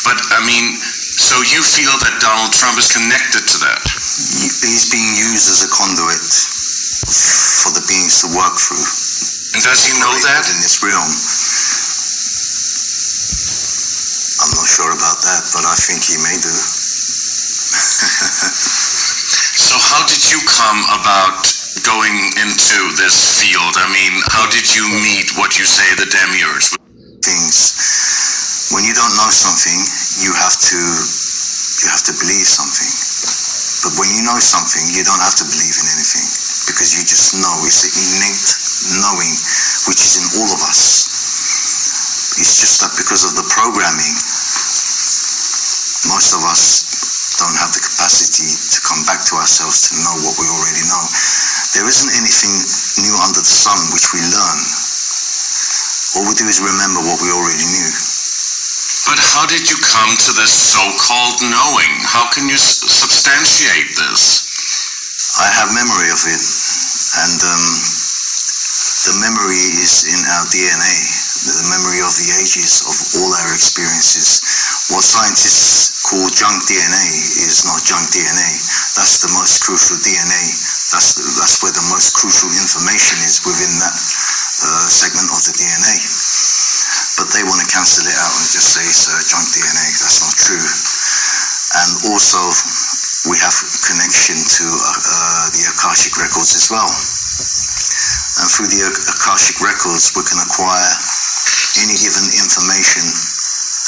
But I mean, so you feel that Donald Trump is connected to that? He's being used as a conduit for the beings to work through. And does he know that? In this realm. I'm not sure about that, but I think he may do. So how did you come about going into this field? I mean, how did you meet what you say the demiurge? Things. When you don't know something, you have to believe something. But when you know something, you don't have to believe in anything, because you just know. It's the innate knowing which is in all of us. It's just that because of the programming, most of us don't have the capacity to come back to ourselves to know what we already know. There isn't anything new under the sun which we learn. All we do is remember what we already knew. But how did you come to this so-called knowing? How can you substantiate this? I have memory of it, and the memory is in our DNA, the memory of the ages of all our experiences. What scientists call junk DNA is not junk DNA. That's the most crucial DNA. That's where the most crucial information is within that segment of the DNA. But they want to cancel it out and just say it's junk DNA. That's not true. And also, we have connection to the Akashic records as well. And through the Akashic records, we can acquire any given information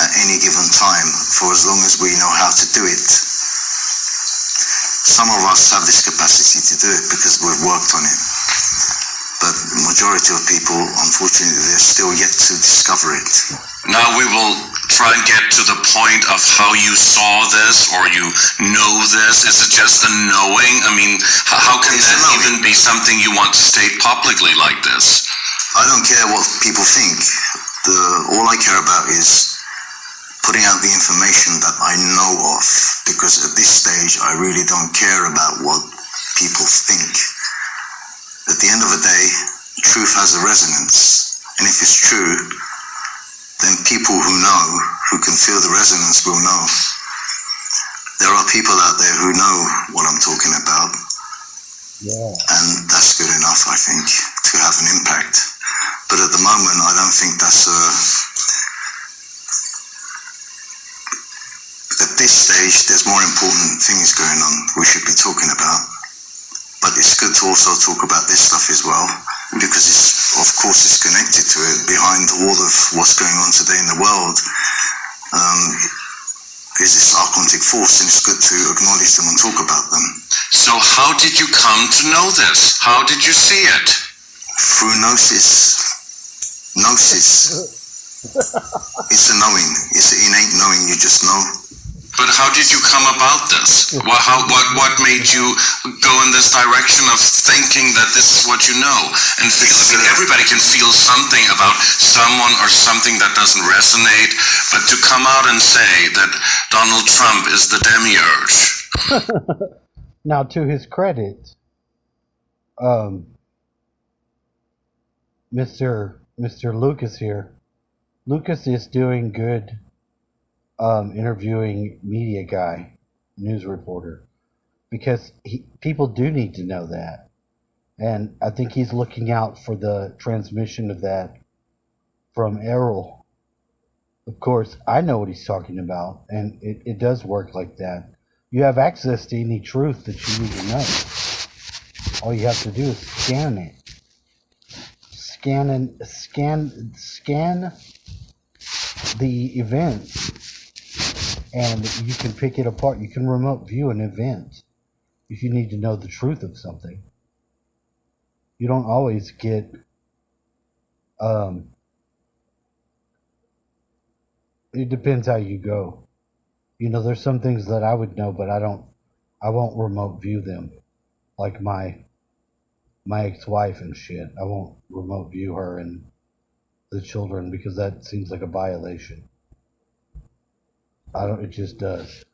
at any given time for as long as we know how to do it. Some of us have this capacity to do it because we've worked on it. But the majority of people, unfortunately, they're still yet to discover it. Now we will try and get to the point of how you saw this or you know this. Is it just a knowing? I mean, how can that even be something you want to state publicly like this? I don't care what people think. All I care about is putting out the information that I know of, because at this stage I really don't care about what people think. At the end of the day, truth has a resonance, and if it's true, then people who know, who can feel the resonance, will know. There are people out there who know what I'm talking about, and that's good enough, I think, to have an impact. But at the moment, I don't think that's at this stage, there's more important things going on we should be talking about. But it's good to also talk about this stuff as well, because it's, of course, it's connected to it. Behind all of what's going on today in the world is this archontic force, and it's good to acknowledge them and talk about them. So how did you come to know this? How did you see it? Through gnosis. Gnosis. It's a knowing. It's an innate knowing. You just know. But how did you come about this? What made you go in this direction of thinking that this is what you know? And feel, I mean, everybody can feel something about someone or something that doesn't resonate, but to come out and say that Donald Trump is the demiurge. Now, to his credit, Mr. Lucas here, Lucas is doing good. Interviewing media guy, news reporter, because people do need to know that, and I think he's looking out for the transmission of that from Errol. Of course, I know what he's talking about, and it does work like that. You have access to any truth that you need to know. All you have to do is scan it. Scan the events. And you can pick it apart. You can remote view an event if you need to know the truth of something. You don't always get it depends how you go. You know, there's some things that I would know, but I won't remote view them. Like my ex-wife and shit. I won't remote view her and the children because that seems like a violation. It just does.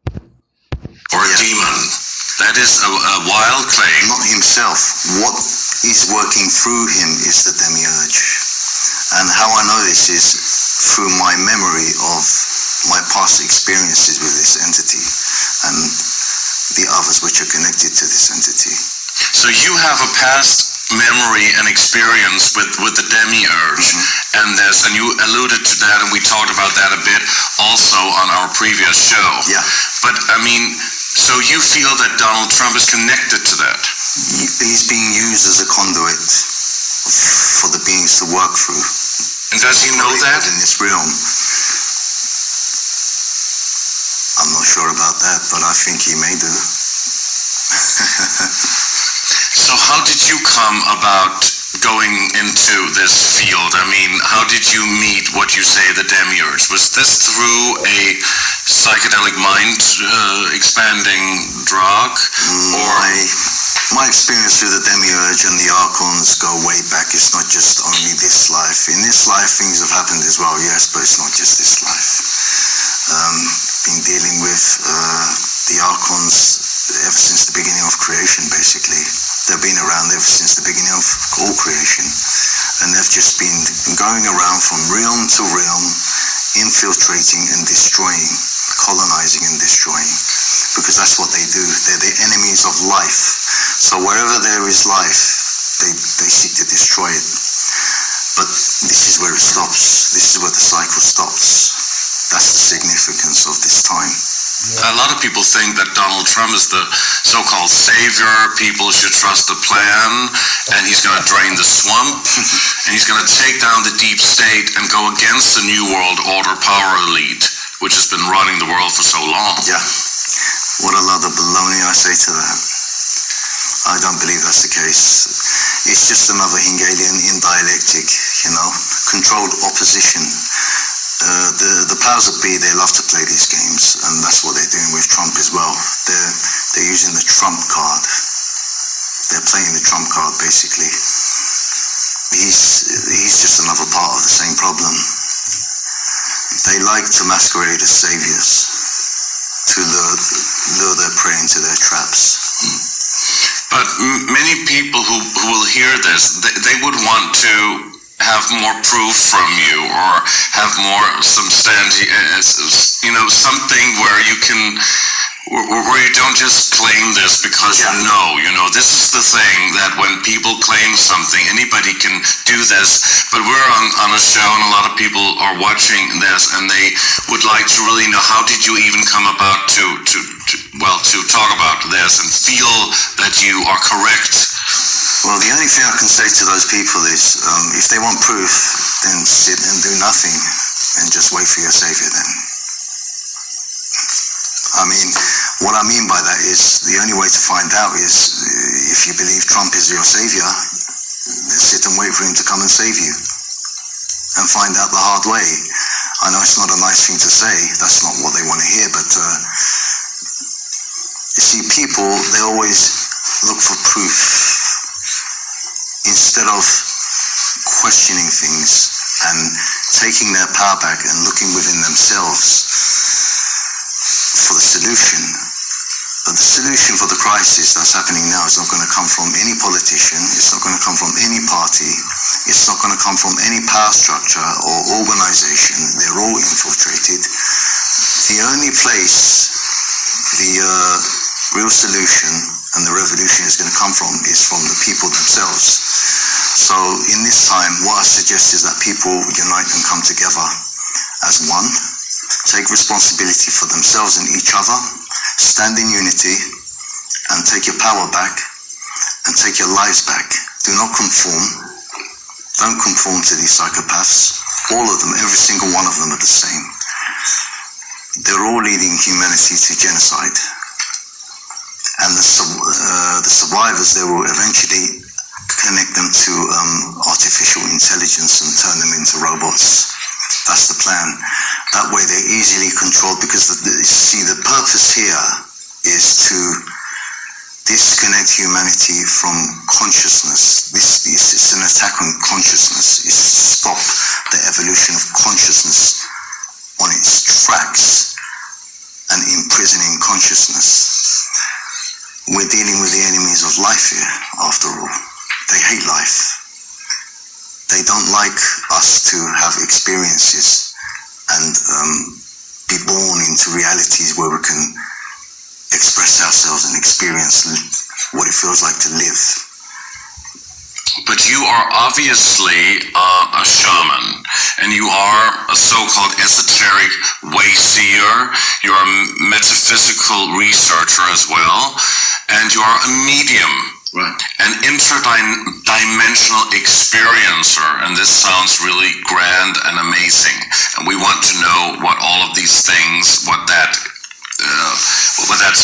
Or a demon. That is a wild claim. Not himself. What is working through him is the demiurge. And how I know this is through my memory of my past experiences with this entity and the others which are connected to this entity. So you have a past memory and experience with the demiurge, and you alluded to that, and we talked about that a bit also on our previous show. Yeah. But I mean, so you feel that Donald Trump is connected to that? He's being used as a conduit for the beings to work through. And does he know that? In this realm. I'm not sure about that, but I think he may do. So how did you come about going into this field? I mean, how did you meet what you say the demiurge? Was this through a psychedelic mind expanding drug? My experience with the demiurge and the archons go way back. It's not just only this life. In this life, things have happened as well, yes, but it's not just this life. Been dealing with the archons ever since the beginning of creation, basically. They've been around ever since the beginning of all creation. And they've just been going around from realm to realm, infiltrating and destroying, colonizing and destroying. Because that's what they do. They're the enemies of life. So wherever there is life, they seek to destroy it. But this is where it stops. This is where the cycle stops. That's the significance of this time. A lot of people think that Donald Trump is the so-called savior. People should trust the plan, and he's going to drain the swamp, and he's going to take down the deep state and go against the New World Order power elite, which has been running the world for so long. Yeah. What a lot of baloney I say to that. I don't believe that's the case. It's just another Hegelian in dialectic, controlled opposition. The powers that be, they love to play these games, and that's what they're doing with Trump as well. They're using the Trump card. They're playing the Trump card, basically. He's just another part of the same problem. They like to masquerade as saviors to lure their prey into their traps. But many people who will hear this, they would want to have more proof from you, or have more substantive, something where you can, where you don't just claim this because you know, this is the thing that when people claim something, anybody can do this, but we're on a show and a lot of people are watching this and they would like to really know, how did you even come about to talk about this and feel that you are correct? Well, the only thing I can say to those people is, if they want proof, then sit and do nothing and just wait for your savior then. I mean, what I mean by that is, the only way to find out is, if you believe Trump is your savior, then sit and wait for him to come and save you. And find out the hard way. I know it's not a nice thing to say, that's not what they want to hear, but you see, people, they always look for proof instead of questioning things and taking their power back and looking within themselves for the solution. But the solution for the crisis that's happening now is not going to come from any politician, it's not going to come from any party, it's not going to come from any power structure or organization. They're all infiltrated. The only place the real solution and the revolution is going to come from is from the people themselves. So in this time, what I suggest is that people unite and come together as one, take responsibility for themselves and each other, stand in unity and take your power back and take your lives back. Do not conform. Don't conform to these psychopaths. All of them, every single one of them are the same. They're all leading humanity to genocide. And the survivors, they will eventually connect them to artificial intelligence and turn them into robots. That's the plan. That way they're easily controlled, because the purpose here is to disconnect humanity from consciousness. This is an attack on consciousness. It's to stop the evolution of consciousness on its tracks and imprisoning consciousness. We're dealing with the enemies of life here, after all. They hate life. they don't like us to have experiences and be born into realities where we can express ourselves and experience what it feels like to live. But you are obviously a shaman, and you are a so-called esoteric way seer, you're a metaphysical researcher as well, and you are a medium. Right. An interdimensional experiencer, and this sounds really grand and amazing. And we want to know what all of these things, what that's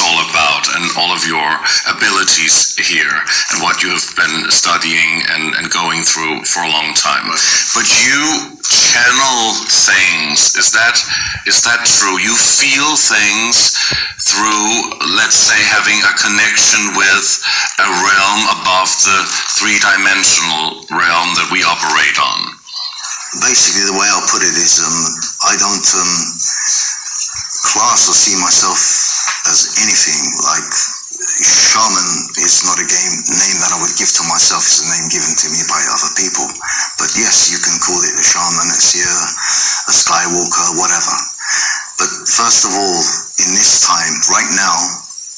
all about, and all of your abilities here, and what you have been studying and going through for a long time. But you channel things. Is that true? You feel things through, let's say, having a connection with a realm above the three-dimensional realm that we operate on. Basically, the way I'll put it is, I don't class or see myself as anything. Like, shaman is not a name that I would give to myself. It's a name given to me by other people. But yes, you can call it a shaman, a seer, a skywalker, whatever. But first of all, in this time, right now,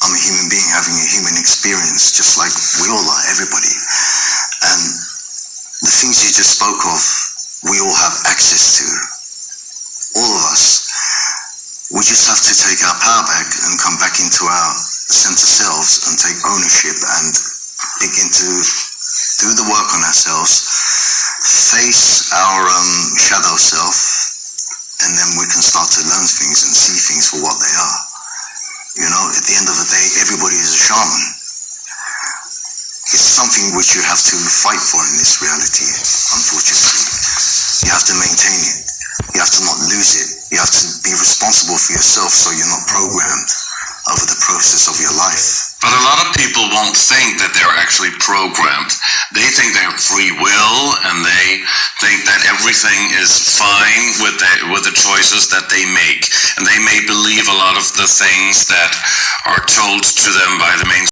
I'm a human being having a human experience, just like we all are, everybody. And the things you just spoke of, we all have access to. All of us. We just have to take our power back and come back into our center selves and take ownership and begin to do the work on ourselves, face our shadow self, and then we can start to learn things and see things for what they are. You know, at the end of the day, everybody is a shaman. It's something which you have to fight for in this reality, unfortunately. You have to maintain it. You have to not lose it. You have to be responsible for yourself so you're not programmed over the process of your life. But a lot of people won't think that they're actually programmed. They think they have free will, and they think that everything is fine with the choices that they make. And they may believe a lot of the things that are told to them by the main